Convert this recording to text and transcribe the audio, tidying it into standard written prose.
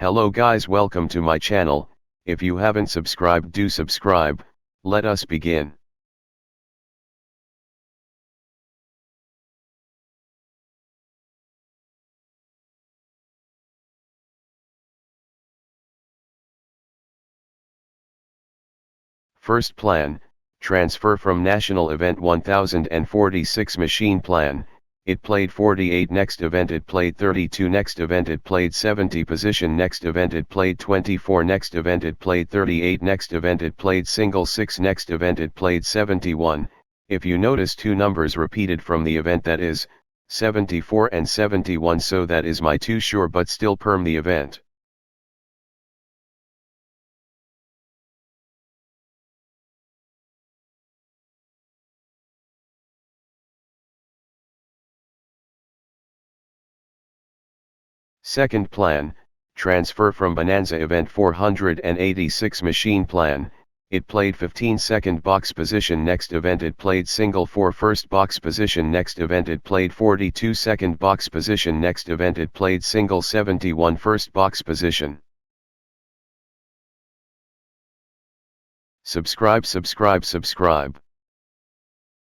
Hello guys, welcome to my channel. If you haven't subscribed, do subscribe. Let us begin. First plan, transfer from national event 1046 machine plan. It played 48. Next event it played 32. Next event it played 70. Position. Next event it played 24. Next event it played 38. Next event it played single 6. Next event it played 71. If you notice two numbers repeated from the event, that is 74 and 71, so that is my too sure but still perm the event. Second plan, transfer from Bonanza event 486 machine plan. It played 15-second box position. Next event it played single 4 first box position. Next event it played 42-second box position. Next event it played single 71 first box position. Subscribe.